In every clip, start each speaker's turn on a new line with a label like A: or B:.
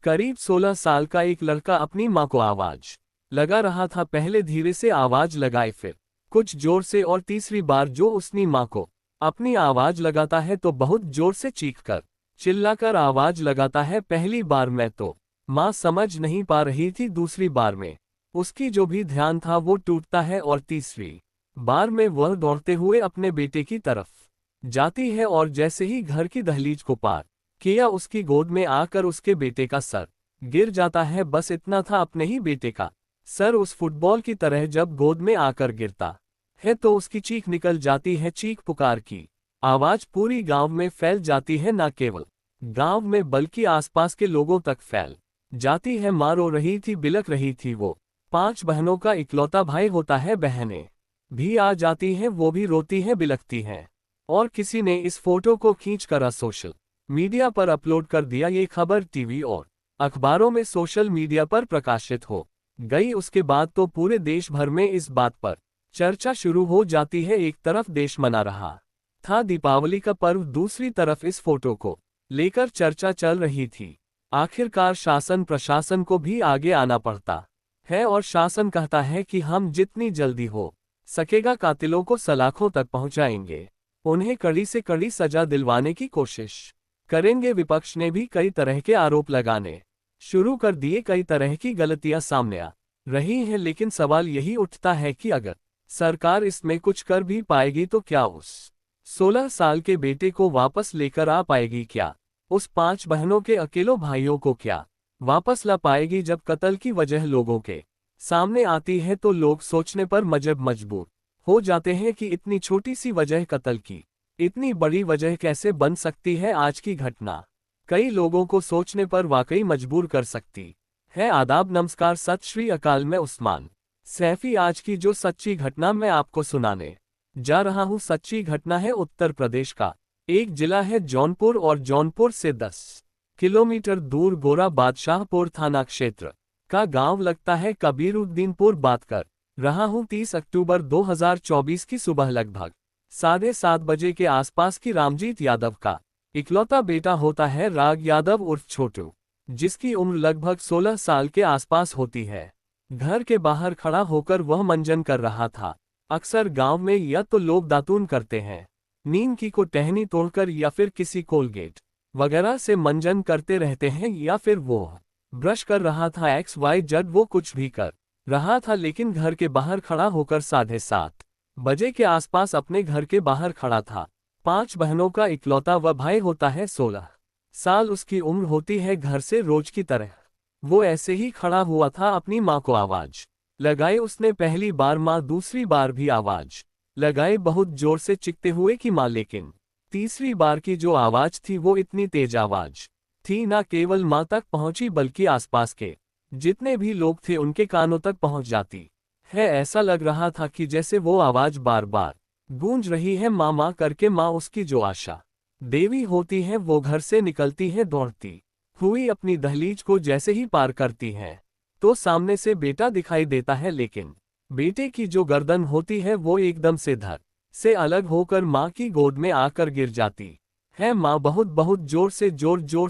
A: करीब 16 साल का एक लड़का अपनी माँ को आवाज लगा रहा था। पहले धीरे से आवाज लगाए, फिर कुछ जोर से, और तीसरी बार जो उसनी माँ को अपनी आवाज लगाता है तो बहुत जोर से चीखकर चिल्लाकर आवाज लगाता है। पहली बार में तो माँ समझ नहीं पा रही थी, दूसरी बार में उसकी जो भी ध्यान था वो टूटता है, और तीसरी बार में वह दौड़ते हुए अपने बेटे की तरफ जाती है, और जैसे ही घर की दहलीज को पार किया उसकी गोद में आकर उसके बेटे का सर गिर जाता है। बस इतना था, अपने ही बेटे का सर उस फुटबॉल की तरह जब गोद में आकर गिरता है तो उसकी चीख निकल जाती है। चीख पुकार की आवाज पूरी गांव में फैल जाती है, न केवल गांव में बल्कि आसपास के लोगों तक फैल जाती है। माँ रो रही थी, बिलख रही थी। वो 5 बहनों का इकलौता भाई होता है। बहनें भी आ जाती हैं, वो भी रोती हैं, बिलखती हैं। और किसी ने इस फोटो को खींचकर सोशल मीडिया पर अपलोड कर दिया। ये खबर टीवी और अखबारों में सोशल मीडिया पर प्रकाशित हो गई। उसके बाद तो पूरे देश भर में इस बात पर चर्चा शुरू हो जाती है। एक तरफ देश मना रहा था दीपावली का पर्व, दूसरी तरफ इस फोटो को लेकर चर्चा चल रही थी। आखिरकार शासन प्रशासन को भी आगे आना पड़ता है, और शासन कहता है कि हम जितनी जल्दी हो सकेगा कातिलों को सलाखों तक पहुंचाएंगे, उन्हें कड़ी से कड़ी सजा दिलवाने की कोशिश करेंगे। विपक्ष ने भी कई तरह के आरोप लगाने शुरू कर दिए, कई तरह की गलतियां सामने आ रही हैं। लेकिन सवाल यही उठता है कि अगर सरकार इसमें कुछ कर भी पाएगी तो क्या उस 16 साल के बेटे को वापस लेकर आ पाएगी? क्या उस 5 बहनों के अकेलो भाइयों को क्या वापस ला पाएगी? जब कत्ल की वजह लोगों के सामने आती है तो लोग सोचने पर मजबूर हो जाते हैं कि इतनी छोटी सी वजह कत्ल की इतनी बड़ी वजह कैसे बन सकती है। आज की घटना कई लोगों को सोचने पर वाकई मजबूर कर सकती है। आदाब, नमस्कार, सत श्री अकाल। मैं उस्मान सैफी। आज की जो सच्ची घटना मैं आपको सुनाने जा रहा हूँ, सच्ची घटना है उत्तर प्रदेश का। एक जिला है जौनपुर, और जौनपुर से 10 किलोमीटर दूर गोरा बादशाहपुर थाना क्षेत्र का गांव लगता है कबीरुद्दीनपुर। बात कर रहा हूँ 30 अक्टूबर 2024 की सुबह लगभग 7:30 बजे के आसपास की। रामजीत यादव का इकलौता बेटा होता है राग यादव उर्फ छोटू, जिसकी उम्र लगभग 16 साल के आसपास होती है। घर के बाहर खड़ा होकर वह मंजन कर रहा था। अक्सर गांव में या तो लोग दातून करते हैं, नीम की को टहनी तोड़कर, या फिर किसी कोलगेट वगैरह से मंजन करते रहते हैं, या फिर वो ब्रश कर रहा था। XYZ वो कुछ भी कर रहा था, लेकिन घर के बाहर खड़ा होकर 7:30 बजे के आसपास अपने घर के बाहर खड़ा था। 5 बहनों का इकलौता वह भाई होता है। 16 साल उसकी उम्र होती है। घर से रोज की तरह वो ऐसे ही खड़ा हुआ था, अपनी माँ को आवाज लगाए। उसने पहली बार माँ, दूसरी बार भी आवाज लगाए बहुत जोर से चीखते हुए कि माँ, लेकिन तीसरी बार की जो आवाज थी वो इतनी तेज आवाज थी, ना केवल माँ तक पहुंची बल्कि आसपास के जितने भी लोग थे उनके कानों तक पहुंच जाती है। ऐसा लग रहा था कि जैसे वो आवाज बार बार गूंज रही है, माँ माँ करके। माँ, उसकी जो आशा देवी होती है, वो घर से निकलती है दौड़ती हुई। अपनी दहलीज को जैसे ही पार करती है तो सामने से बेटा दिखाई देता है, लेकिन बेटे की जो गर्दन होती है वो एकदम से धड़ से अलग होकर माँ की गोद में आकर गिर जाती है। माँ बहुत जोर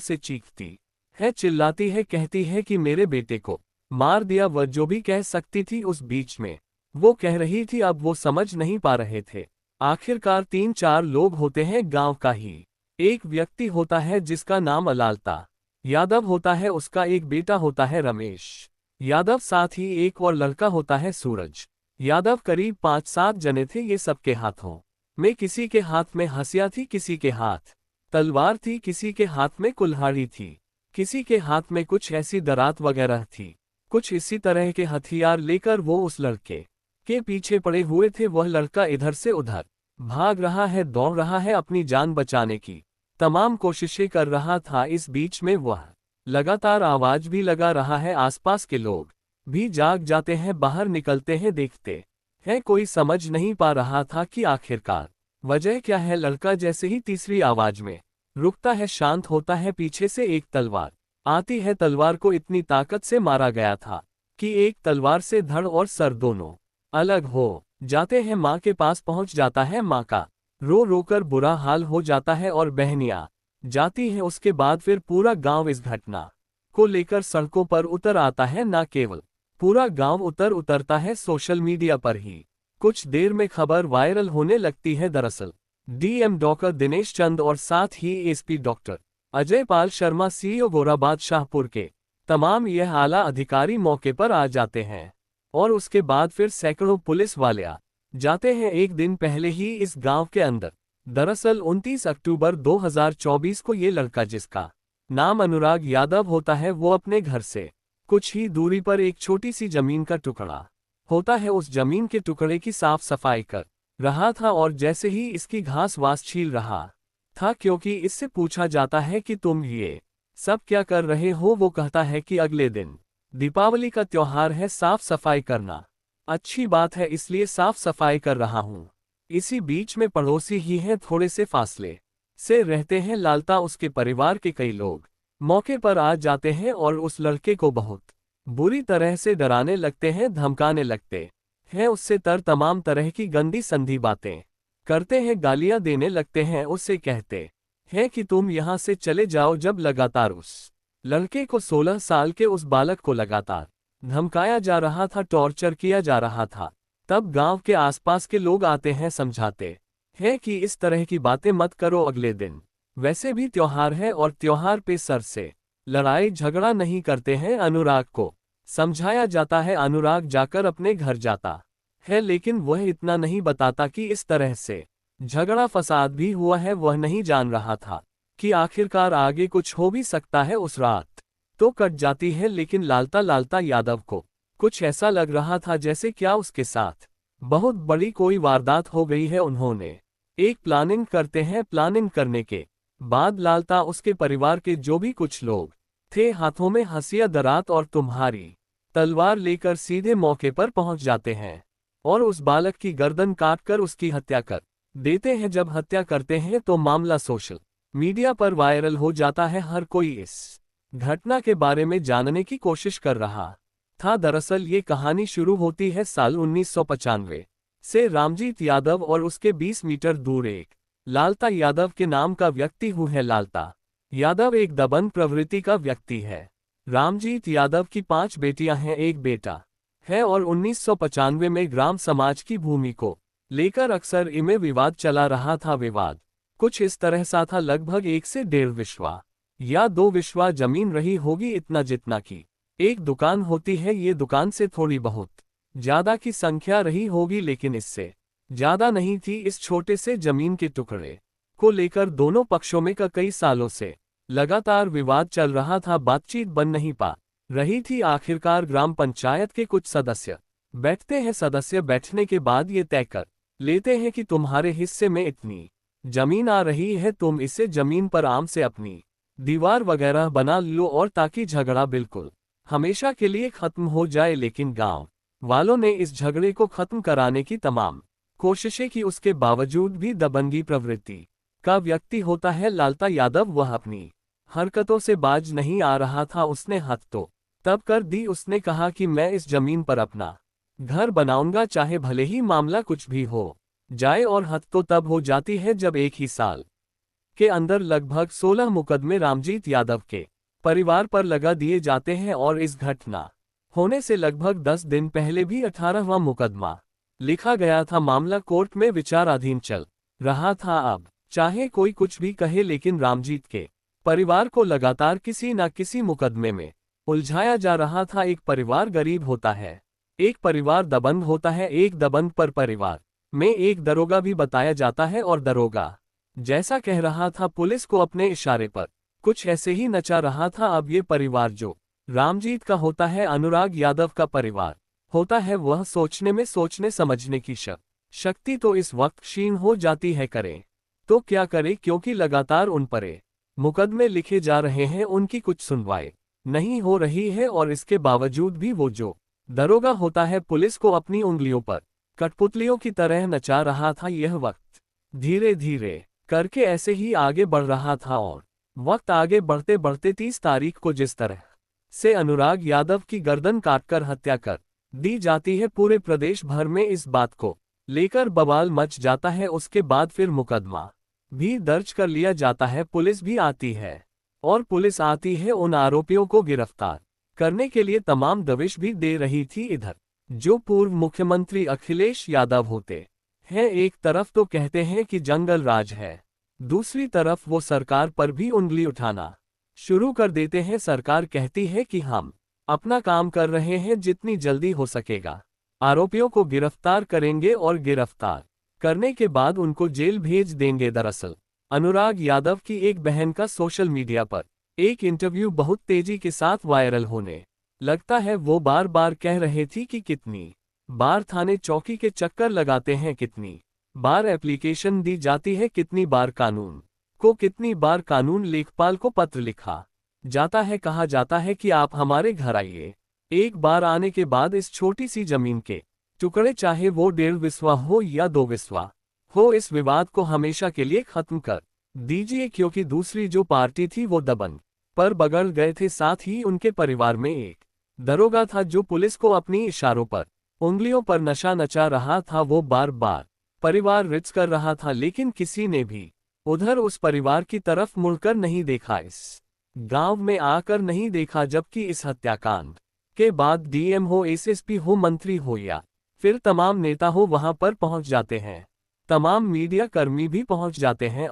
A: से चीखती है, चिल्लाती है, कहती है कि मेरे बेटे को मार दिया। वह जो भी कह सकती थी उस बीच में वो कह रही थी। अब वो समझ नहीं पा रहे थे। आखिरकार 3-4 लोग होते हैं गांव का ही एक व्यक्ति होता है जिसका नाम अलालता यादव होता है। उसका एक बेटा होता है रमेश यादव, साथ ही एक और लड़का होता है सूरज यादव। करीब 5-7 जने थे। ये सबके हाथों में किसी के हाथ में हंसिया थी, किसी के हाथ तलवार थी, किसी के हाथ में कुल्हाड़ी थी, किसी के हाथ में कुछ ऐसी दरात वगैरह थी। कुछ इसी तरह के हथियार लेकर वो उस लड़के के पीछे पड़े हुए थे। वह लड़का इधर से उधर भाग रहा है, दौड़ रहा है, अपनी जान बचाने की तमाम कोशिशें कर रहा था। इस बीच में वह लगातार आवाज भी लगा रहा है। आसपास के लोग भी जाग जाते हैं, बाहर निकलते हैं, देखते हैं। कोई समझ नहीं पा रहा था कि आखिरकार वजह क्या है। लड़का जैसे ही तीसरी आवाज में रुकता है, शांत होता है, पीछे से एक तलवार आती है। तलवार को इतनी ताकत से मारा गया था कि एक तलवार से धड़ और सर दोनों अलग हो जाते हैं। माँ के पास पहुंच जाता है। माँ का रो रोकर बुरा हाल हो जाता है और बहनियां जाती हैं। उसके बाद फिर पूरा गांव इस घटना को लेकर सड़कों पर उतर आता है। न केवल पूरा गांव उतरता है, सोशल मीडिया पर ही कुछ देर में खबर वायरल होने लगती है। दरअसल डीएम डॉक्टर दिनेश चंद और साथ ही SP doctor Ajay Pal Sharma CEO Gorabad Shahpur के तमाम यह आला अधिकारी मौके पर आ जाते हैं और उसके बाद फिर सैकड़ों पुलिस वाले आ जाते हैं। एक दिन पहले ही इस गांव के अंदर, दरअसल 29 अक्टूबर 2024 को ये लड़का, जिसका नाम अनुराग यादव होता है, वो अपने घर से कुछ ही दूरी पर एक छोटी सी जमीन का टुकड़ा होता है, उस जमीन के टुकड़े की साफ सफाई कर रहा था। और जैसे ही इसकी घास वास छील रहा था, क्योंकि इससे पूछा जाता है कि तुम ये सब क्या कर रहे हो, वो कहता है कि अगले दिन दीपावली का त्योहार है, साफ सफाई करना अच्छी बात है, इसलिए साफ सफाई कर रहा हूं। इसी बीच में पड़ोसी ही हैं, थोड़े से फासले से रहते हैं लालता। उसके परिवार के कई लोग मौके पर आ जाते हैं और उस लड़के को बहुत बुरी तरह से डराने लगते हैं, धमकाने लगते हैं, उससे तमाम तरह की गंदी संधी बातें करते हैं, गालियां देने लगते हैं, उससे कहते हैं कि तुम यहां से चले जाओ। जब लगातार उस लड़के को 16 साल के उस बालक को लगातार धमकाया जा रहा था, टॉर्चर किया जा रहा था, तब गांव के आसपास के लोग आते हैं, समझाते हैं कि इस तरह की बातें मत करो, अगले दिन वैसे भी त्योहार है और त्योहार पे सर से लड़ाई झगड़ा नहीं करते हैं। अनुराग को समझाया जाता है, अनुराग जाकर अपने घर जाता है, लेकिन वह इतना नहीं बताता कि इस तरह से झगड़ा फसाद भी हुआ है। वह नहीं जान रहा था कि आखिरकार आगे कुछ हो भी सकता है। उस रात तो कट जाती है, लेकिन लालता यादव को कुछ ऐसा लग रहा था जैसे क्या उसके साथ बहुत बड़ी कोई वारदात हो गई है। उन्होंने एक प्लानिंग करते हैं, प्लानिंग करने के बाद लालता, उसके परिवार के जो भी कुछ लोग थे, हाथों में हंसिया दरात और तुम्हारी तलवार लेकर सीधे मौके पर पहुंच जाते हैं और उस बालक की गर्दन काटकर उसकी हत्या कर देते हैं। जब हत्या करते हैं तो मामला सोशल मीडिया पर वायरल हो जाता है, हर कोई इस घटना के बारे में जानने की कोशिश कर रहा था। दरअसल ये कहानी शुरू होती है साल 1995 से। रामजीत यादव और उसके 20 मीटर दूर एक लालता यादव के नाम का व्यक्ति है। लालता यादव एक दबंग प्रवृत्ति का व्यक्ति है। रामजीत यादव की 5 बेटियां हैं, एक बेटा है और 1995 में ग्राम समाज की भूमि को लेकर अक्सर इनमें विवाद चला रहा था। विवाद कुछ इस तरह सा था, लगभग 1 से 1.5 विश्वा या 2 विश्वा जमीन रही होगी, इतना जितना की एक दुकान होती है। ये दुकान से थोड़ी बहुत ज्यादा की संख्या रही होगी, लेकिन इससे ज्यादा नहीं थी। इस छोटे से जमीन के टुकड़े को लेकर दोनों पक्षों में कई सालों से लगातार विवाद चल रहा था, बातचीत बन नहीं पा रही थी। आखिरकार ग्राम पंचायत के कुछ सदस्य बैठते हैं। सदस्य बैठने के बाद ये तय कर लेते हैं कि तुम्हारे हिस्से में इतनी जमीन आ रही है, तुम इसे जमीन पर आम से अपनी दीवार वगैरह बना लो, और ताकि झगड़ा बिल्कुल हमेशा के लिए खत्म हो जाए। लेकिन गांव वालों ने इस झगड़े को खत्म कराने की तमाम कोशिशें की, उसके बावजूद भी दबंगी प्रवृत्ति का व्यक्ति होता है लालता यादव, वह अपनी हरकतों से बाज नहीं आ रहा था। उसने हद तो तब कर दी, उसने कहा कि मैं इस जमीन पर अपना घर बनाऊंगा, चाहे भले ही मामला कुछ भी हो जाए। और हद तो तब हो जाती है जब एक ही साल के अंदर लगभग 16 मुकदमे रामजीत यादव के परिवार पर लगा दिए जाते हैं और इस घटना होने से लगभग 10 दिन पहले भी 18वां मुकदमा लिखा गया था। मामला कोर्ट में विचाराधीन चल रहा था। अब चाहे कोई कुछ भी कहे, लेकिन रामजीत के परिवार को लगातार किसी न किसी मुकदमे में उलझाया जा रहा था। एक परिवार गरीब होता है, एक परिवार दबंग होता है, एक दबंग पर परिवार में एक दरोगा भी बताया जाता है, और दरोगा जैसा कह रहा था पुलिस को अपने इशारे पर कुछ ऐसे ही नचा रहा था। अब ये परिवार जो रामजीत का होता है, अनुराग यादव का परिवार होता है, वह सोचने समझने की शक्ति तो इस वक्त क्षीण हो जाती है। करे तो क्या करे, क्योंकि लगातार उन पर मुकदमे लिखे जा रहे हैं, उनकी कुछ सुनवाई नहीं हो रही है। और इसके बावजूद भी वो जो दरोगा होता है, पुलिस को अपनी उंगलियों पर कठपुतलियों की तरह नचा रहा था। यह वक्त धीरे धीरे करके ऐसे ही आगे बढ़ रहा था, और वक्त आगे बढ़ते बढ़ते 30 तारीख को जिस तरह से अनुराग यादव की गर्दन काटकर हत्या कर दी जाती है, पूरे प्रदेश भर में इस बात को लेकर बवाल मच जाता है। उसके बाद फिर मुकदमा भी दर्ज कर लिया जाता है, पुलिस भी आती है और पुलिस आती है उन आरोपियों को गिरफ्तार करने के लिए तमाम दबिश भी दे रही थी। इधर जो पूर्व मुख्यमंत्री अखिलेश यादव होते हैं, एक तरफ तो कहते हैं कि जंगल राज है, दूसरी तरफ वो सरकार पर भी उंगली उठाना शुरू कर देते हैं। सरकार कहती है कि हम अपना काम कर रहे हैं, जितनी जल्दी हो सकेगा आरोपियों को गिरफ्तार करेंगे और गिरफ्तार करने के बाद उनको जेल भेज देंगे। दरअसल अनुराग यादव की एक बहन का सोशल मीडिया पर एक इंटरव्यू बहुत तेजी के साथ वायरल होने लगता है। वो बार बार कह रहे थी कि कितनी बार थाने चौकी के चक्कर लगाते हैं, कितनी बार एप्लीकेशन दी जाती है, कितनी बार कितनी बार कानून लेखपाल को पत्र लिखा जाता है, कहा जाता है कि आप हमारे घर आइए। एक बार आने के बाद इस छोटी सी जमीन के टुकड़े, चाहे वो 1.5 विस्वा हो या 2 विस्वा हो, इस विवाद को हमेशा के लिए खत्म कर दीजिए, क्योंकि दूसरी जो पार्टी थी वो दबंग पर बगड़ गए थे। साथ ही उनके परिवार में एक दरोगा था जो पुलिस को अपनी इशारों पर उंगलियों पर नशा नचा रहा था। वो बार बार परिवार रिच कर रहा था, लेकिन किसी ने भी उधर उस परिवार की तरफ मुड़कर नहीं देखा, इस गांव में आकर नहीं देखा। जबकि इस हत्याकांड के बाद डीएम हो, एसएसपी हो, मंत्री हो या फिर तमाम नेता हो वहां पर पहुंच जाते हैं, तमाम मीडिया कर्मी भी पहुंच जाते हैं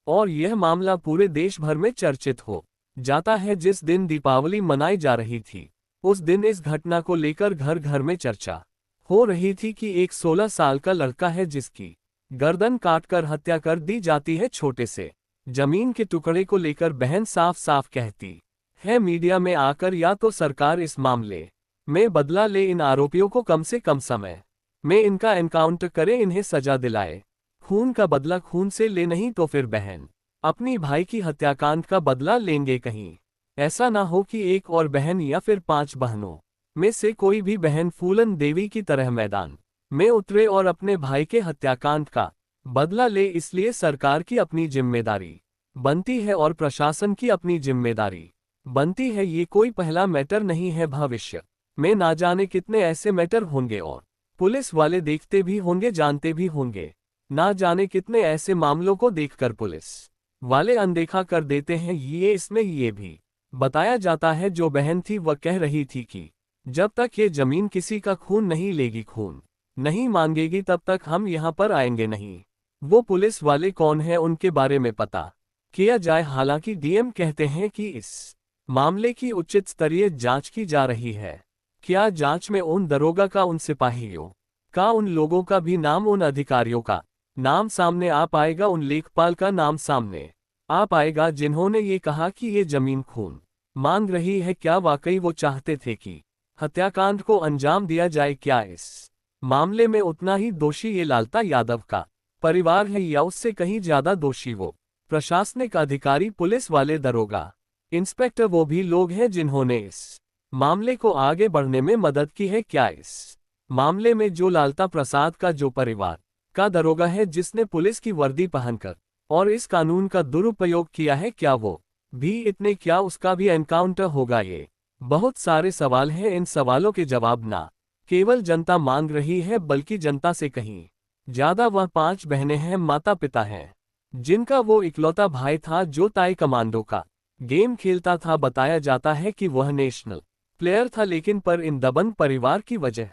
A: और यह मामला पूरे देश भर में चर्चित हो जाता है। जिस दिन दीपावली मनाई जा रही थी, उस दिन इस घटना को लेकर घर घर में चर्चा हो रही थी कि एक 16 साल का लड़का है जिसकी गर्दन काटकर हत्या कर दी जाती है। छोटे से जमीन के टुकड़े को लेकर बहन साफ साफ कहती है मीडिया में आकर, या तो सरकार इस मामले में बदला ले, इन आरोपियों को कम से कम समय में इनका एनकाउंटर करे, इन्हें सजा दिलाए, खून का बदला खून से ले, नहीं तो फिर बहन अपनी भाई की हत्याकांड का बदला लेंगे। कहीं ऐसा ना हो कि एक और बहन या फिर 5 बहनों में से कोई भी बहन फूलन देवी की तरह मैदान में उतरे और अपने भाई के हत्याकांड का बदला ले। इसलिए सरकार की अपनी जिम्मेदारी बनती है और प्रशासन की अपनी जिम्मेदारी बनती है। ये कोई पहला मैटर नहीं है, भविष्य में ना जाने कितने ऐसे मैटर होंगे और पुलिस वाले देखते भी होंगे, जानते भी होंगे, ना जाने कितने ऐसे मामलों को देखकर पुलिस वाले अनदेखा कर देते हैं। ये इसमें ये भी बताया जाता है, जो बहन थी वह कह रही थी कि जब तक ये जमीन किसी का खून नहीं लेगी, खून नहीं मांगेगी, तब तक हम यहाँ पर आएंगे नहीं। वो पुलिस वाले कौन है, उनके बारे में पता किया जाए। हालांकि डीएम कहते हैं कि इस मामले की उचित स्तरीय जांच की जा रही है। क्या जांच में उन दरोगा का, उन सिपाहियों का, उन लोगों का भी नाम, उन अधिकारियों का नाम सामने आ पाएगा, उन लेखपाल का नाम सामने आ पाएगा जिन्होंने ये कहा कि ये जमीन खून मांग रही है? क्या वाकई वो चाहते थे कि हत्याकांड को अंजाम दिया जाए? क्या इस मामले में उतना ही दोषी ये लालता यादव का परिवार है या उससे कहीं ज्यादा दोषी वो प्रशासनिक अधिकारी, पुलिस वाले, दरोगा, इंस्पेक्टर, वो भी लोग हैं जिन्होंने इस मामले को आगे बढ़ने में मदद की है? क्या इस मामले में जो लालता प्रसाद का जो परिवार का दरोगा है, जिसने पुलिस की वर्दी पहनकर और इस कानून का दुरुपयोग किया है, क्या वो भी इतने, क्या उसका भी एनकाउंटर होगा? ये बहुत सारे सवाल हैं। इन सवालों के जवाब ना केवल जनता मांग रही है, बल्कि जनता से कहीं ज्यादा वह 5 बहनें हैं, माता पिता हैं, जिनका वो इकलौता भाई था जो ताई कमांडो का गेम खेलता था। बताया जाता है कि वह नेशनल प्लेयर था, लेकिन पर इन दबंग परिवार की वजह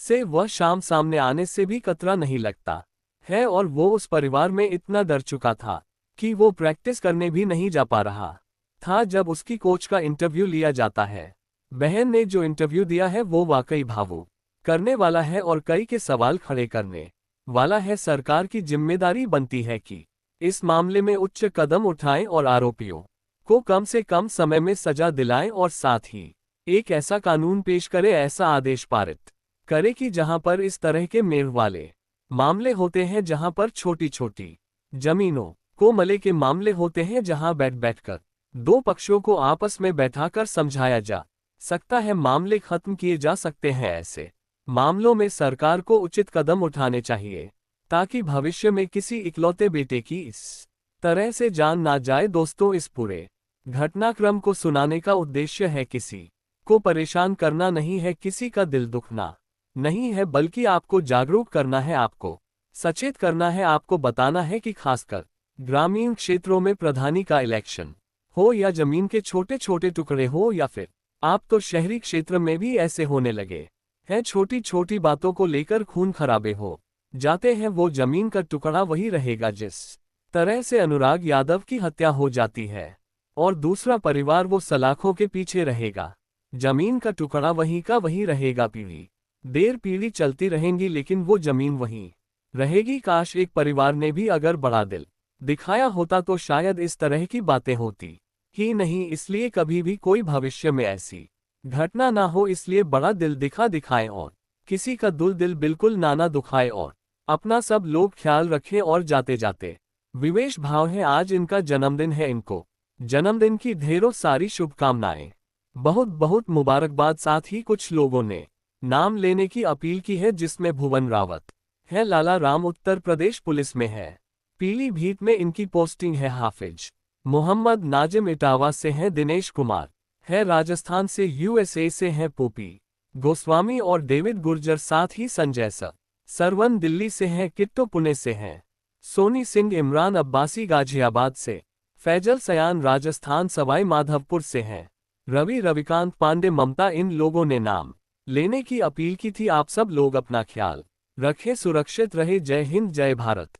A: से वह शाम सामने आने से भी कतरा नहीं लगता है, और वो उस परिवार में इतना डर चुका था कि वो प्रैक्टिस करने भी नहीं जा पा रहा था। जब उसकी कोच का इंटरव्यू लिया जाता है, बहन ने जो इंटरव्यू दिया है वो वाकई भावुक करने वाला है और कई के सवाल खड़े करने वाला है। सरकार की जिम्मेदारी बनती है कि इस मामले में उच्च कदम उठाएं और आरोपियों को कम से कम समय में सजा दिलाएं, और साथ ही एक ऐसा कानून पेश करे, ऐसा आदेश पारित करे कि जहां पर इस तरह के मेल वाले मामले होते हैं, जहां पर छोटी छोटी जमीनों को मले के मामले होते हैं, जहां बैठकर 2 पक्षों को आपस में बैठाकर समझाया जा सकता है, मामले खत्म किए जा सकते हैं। ऐसे मामलों में सरकार को उचित कदम उठाने चाहिए ताकि भविष्य में किसी इकलौते बेटे की इस तरह से जान ना जाए। दोस्तों, इस पूरे घटनाक्रम को सुनाने का उद्देश्य है किसी को परेशान करना नहीं है, किसी का दिल दुखना नहीं है, बल्कि आपको जागरूक करना है, आपको सचेत करना है, आपको बताना है कि खासकर ग्रामीण क्षेत्रों में प्रधानी का इलेक्शन हो या जमीन के छोटे छोटे टुकड़े हो या फिर आप तो शहरी क्षेत्र में भी ऐसे होने लगे हैं, छोटी छोटी बातों को लेकर खून खराबे हो जाते हैं। वो जमीन का टुकड़ा वही रहेगा जिस तरह से अनुराग यादव की हत्या हो जाती है, और दूसरा परिवार वो सलाखों के पीछे रहेगा। जमीन का टुकड़ा वहीं का वहीं रहेगा, पीढ़ी देर पीढ़ी चलती रहेंगी लेकिन वो जमीन वहीं रहेगी। काश एक परिवार ने भी अगर बड़ा दिल दिखाया होता तो शायद इस तरह की बातें होती ही नहीं। इसलिए कभी भी कोई भविष्य में ऐसी घटना ना हो, इसलिए बड़ा दिल दिखाए और किसी का दिल बिल्कुल ना दुखाए, और अपना सब लोग ख्याल रखें। और जाते जाते विवेश भाव है, आज इनका जन्मदिन है, इनको जन्मदिन की ढेरों सारी शुभकामनाएं, बहुत बहुत मुबारकबाद। साथ ही कुछ लोगों ने नाम लेने की अपील की है, जिसमें भुवन रावत है, लाला राम उत्तर प्रदेश पुलिस में है, पीलीभीत में इनकी पोस्टिंग है, हाफिज मोहम्मद नाजिम इटावा से हैं, दिनेश कुमार है राजस्थान से, यूएसए से हैं पोपी गोस्वामी और डेविड गुर्जर, साथ ही संजय सरवन दिल्ली से हैं, किट्टो पुणे से हैं, सोनी सिंह इमरान अब्बासी गाजियाबाद से, फैजल सयान राजस्थान सवाई माधवपुर से हैं, रवि रविकांत पांडे ममता। इन लोगों ने नाम लेने की अपील की थी। आप सब लोग अपना ख्याल रखें, सुरक्षित रहे। जय हिंद, जय भारत।